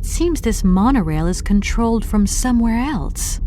It seems this monorail is controlled from somewhere else.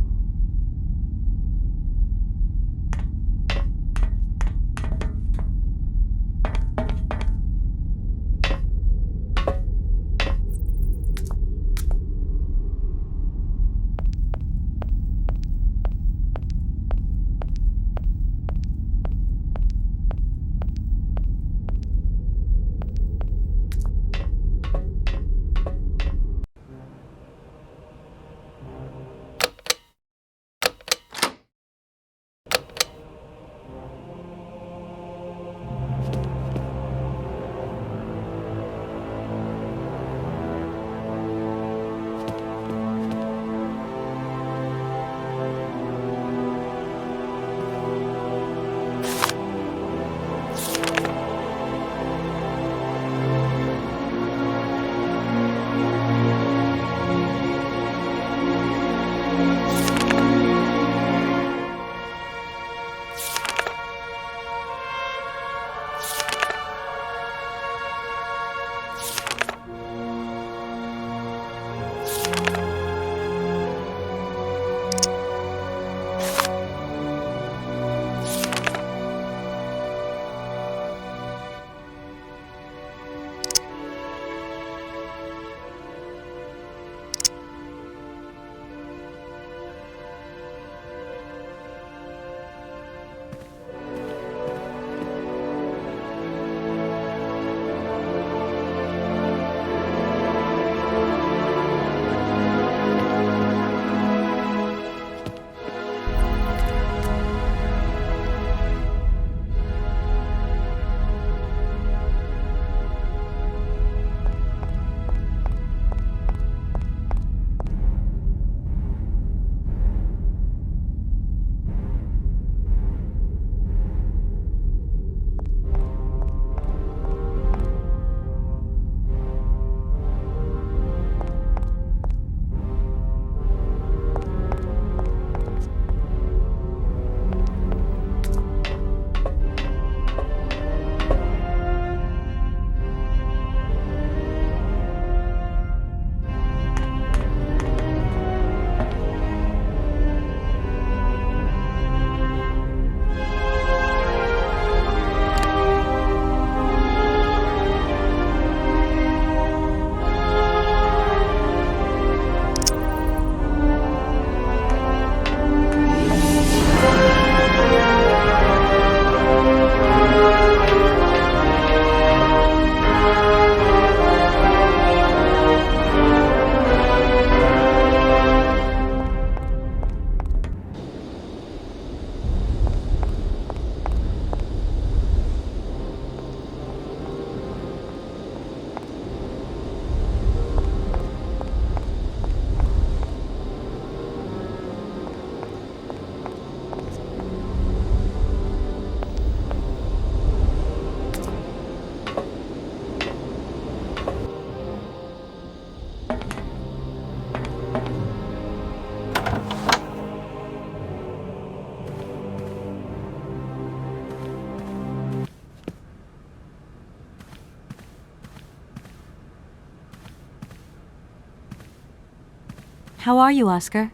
How are you, Oscar?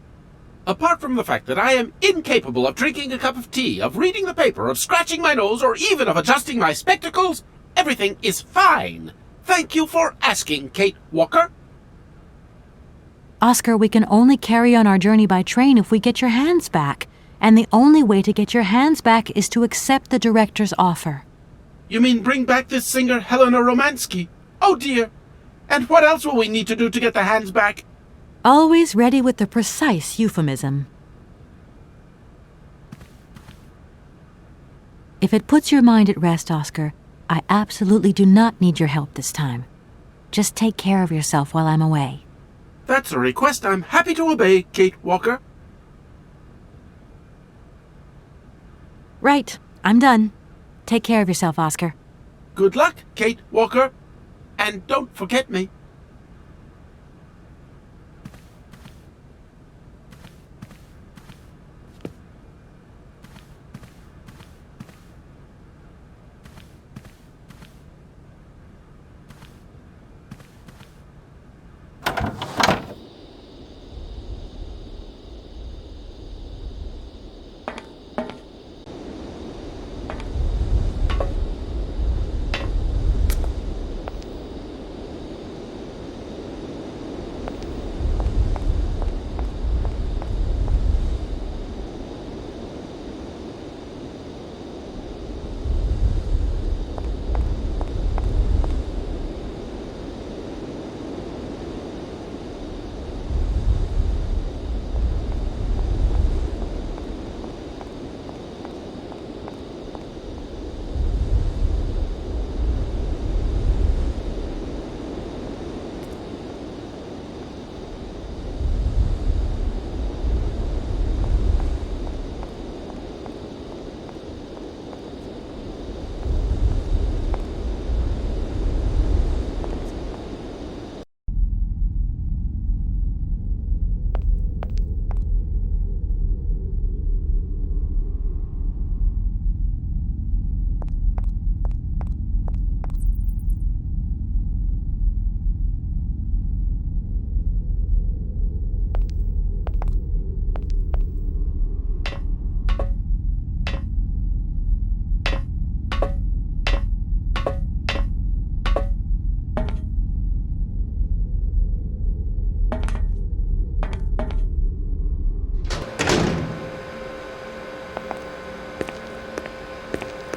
Apart from the fact that I am incapable of drinking a cup of tea, of reading the paper, of scratching my nose, or even of adjusting my spectacles, everything is fine. Thank you for asking, Kate Walker. Oscar, we can only carry on our journey by train if we get your hands back. And the only way to get your hands back is to accept the director's offer. You mean bring back this singer, Helena Romansky? Oh dear. And what else will we need to do to get the hands back? Always ready with the precise euphemism. If it puts your mind at rest, Oscar, I absolutely do not need your help this time. Just take care of yourself while I'm away. That's a request I'm happy to obey, Kate Walker. Right, I'm done. Take care of yourself, Oscar. Good luck, Kate Walker. And don't forget me.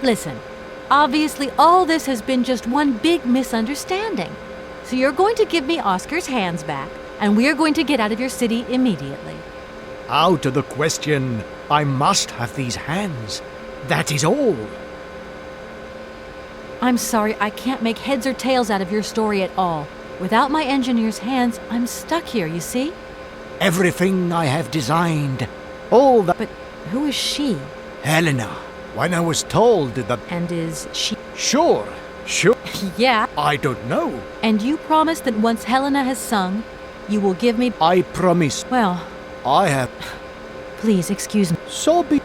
Listen, obviously all this has been just one big misunderstanding. So you're going to give me Oscar's hands back, and we are going to get out of your city immediately. Out of the question. I must have these hands. That is all. I'm sorry, I can't make heads or tails out of your story at all. Without my engineer's hands, I'm stuck here, you see? Everything I have designed. All that. But who is she? Helena. When I was told that. And is she... Sure. Yeah. I don't know. And you promise that once Helena has sung, you will give me... I promise. Well... I have... Please, excuse me. So be...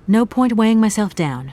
No point weighing myself down.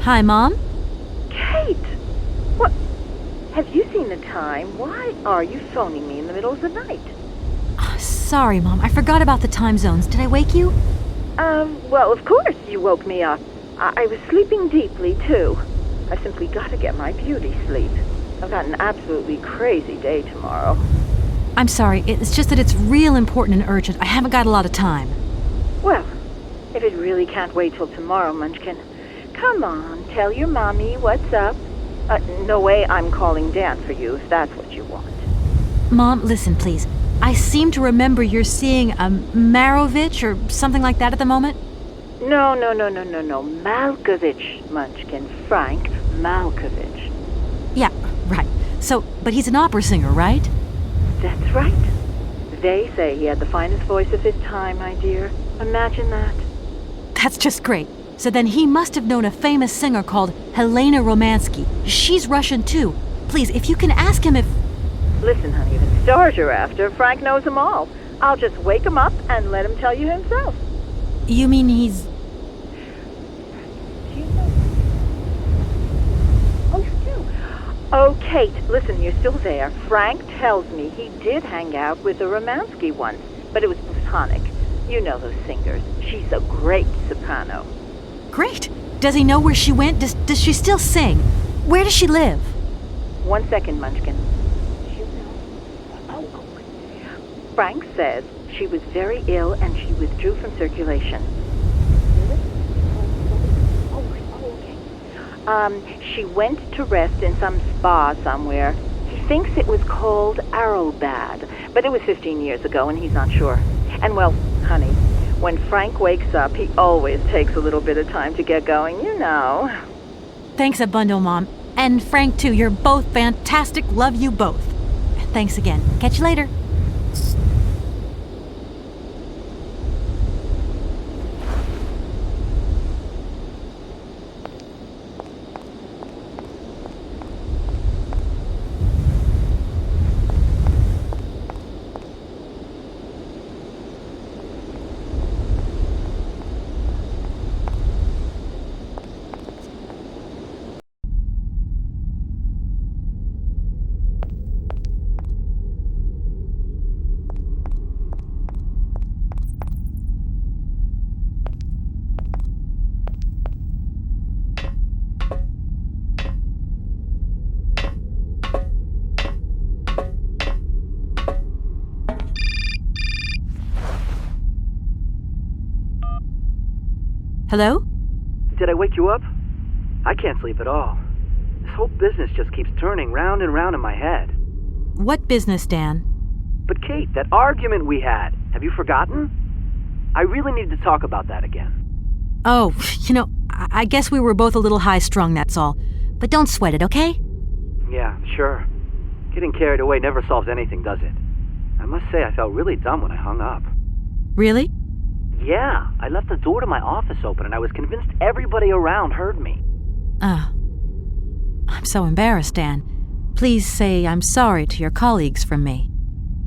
Hi, Mom. Kate! What? Have you seen the time? Why are you phoning me in the middle of the night? Sorry, Mom. I forgot about the time zones. Did I wake you? Well, of course you woke me up. I was sleeping deeply, too. I simply gotta get my beauty sleep. I've got an absolutely crazy day tomorrow. I'm sorry. It's just that it's real important and urgent. I haven't got a lot of time. Well, if it really can't wait till tomorrow, Munchkin, come on, tell your mommy what's up. No way I'm calling Dan for you, if that's what you want. Mom, listen, please. I seem to remember you're seeing a Marovich or something like that at the moment. No. Malkovich, Munchkin. Frank Malkovich. Yeah, right. So, but he's an opera singer, right? That's right. They say he had the finest voice of his time, my dear. Imagine that. That's just great. So then he must have known a famous singer called Helena Romansky. She's Russian too. Please, if you can ask him if... Listen, honey, if it's stars you're after, Frank knows them all. I'll just wake him up and let him tell you himself. You mean he's... Do you know? Oh, you do? Oh, Kate, listen, you're still there. Frank tells me he did hang out with a Romansky once, but it was platonic. You know those singers. She's a great soprano. Great. Does he know where she went? Does she still sing? Where does she live? 1 second, Munchkin. You know? Oh. Frank says she was very ill and she withdrew from circulation. She went to rest in some spa somewhere. He thinks it was called Arrowbad, but it was 15 years ago and he's not sure. And well, honey, when Frank wakes up, he always takes a little bit of time to get going, you know. Thanks a bundle, Mom. And Frank, too. You're both fantastic. Love you both. Thanks again. Catch you later. Hello? Did I wake you up? I can't sleep at all. This whole business just keeps turning round and round in my head. What business, Dan? But Kate, that argument we had, have you forgotten? I really need to talk about that again. Oh, I guess we were both a little high-strung, that's all. But don't sweat it, okay? Yeah, sure. Getting carried away never solves anything, does it? I must say I felt really dumb when I hung up. Really? Yeah, I left the door to my office open and I was convinced everybody around heard me. I'm so embarrassed, Dan. Please say I'm sorry to your colleagues from me.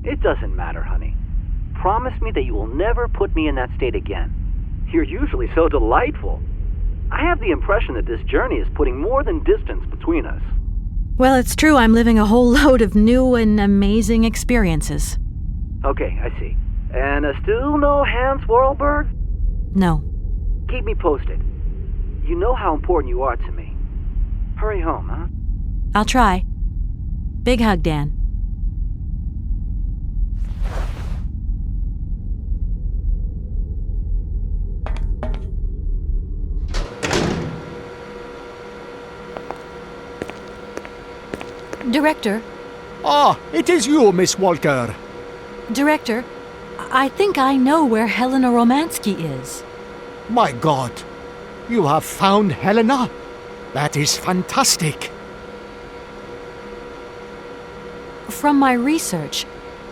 It doesn't matter, honey. Promise me that you will never put me in that state again. You're usually so delightful. I have the impression that this journey is putting more than distance between us. Well, it's true I'm living a whole load of new and amazing experiences. Okay, I see. And still no Hans Swirlberg? No. Keep me posted. You know how important you are to me. Hurry home, huh? I'll try. Big hug, Dan. Director. Ah, it is you, Miss Walker. Director, I think I know where Helena Romansky is. My God, you have found Helena? That is fantastic. From my research,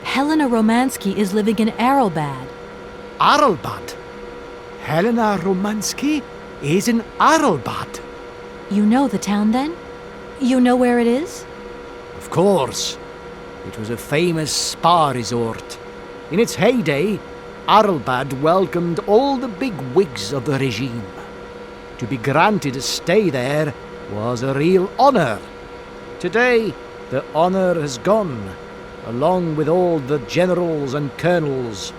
Helena Romansky is living in Arrowbad. Arrowbad? Helena Romansky is in Arrowbad. You know the town, then? You know where it is? Of course. It was a famous spa resort. In its heyday, Arrowbad welcomed all the big wigs of the regime. To be granted a stay there was a real honor. Today, the honor has gone, along with all the generals and colonels,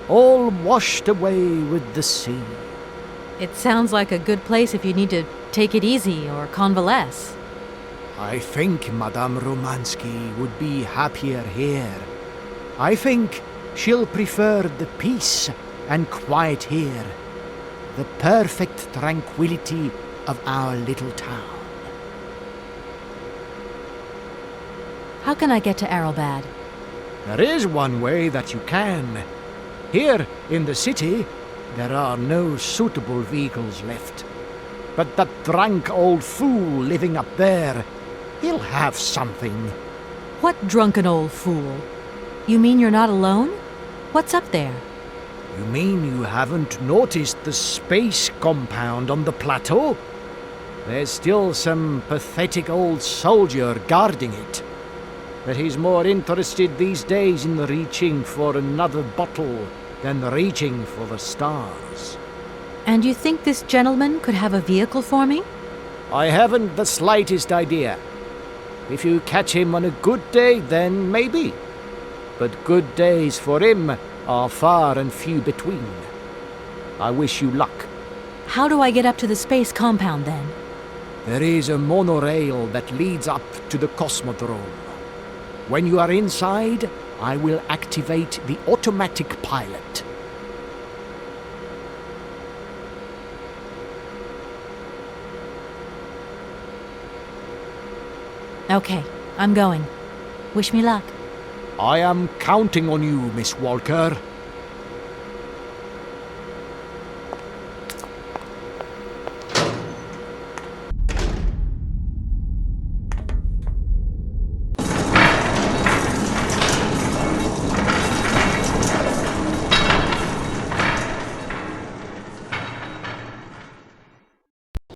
all washed away with the sea. It sounds like a good place if you need to take it easy or convalesce. I think Madame Romansky would be happier here. I think she'll prefer the peace and quiet here, the perfect tranquility of our little town. How can I get to Arrowbad? There is one way that you can. Here in the city, there are no suitable vehicles left. But that drunk old fool living up there, he'll have something. What drunken old fool? You mean you're not alone? What's up there? You mean you haven't noticed the space compound on the plateau? There's still some pathetic old soldier guarding it. But he's more interested these days in reaching for another bottle than reaching for the stars. And you think this gentleman could have a vehicle for me? I haven't the slightest idea. If you catch him on a good day, then maybe. But good days for him are far and few between. I wish you luck. How do I get up to the space compound then? There is a monorail that leads up to the Cosmodrome. When you are inside, I will activate the automatic pilot. Okay, I'm going. Wish me luck. I am counting on you, Miss Walker.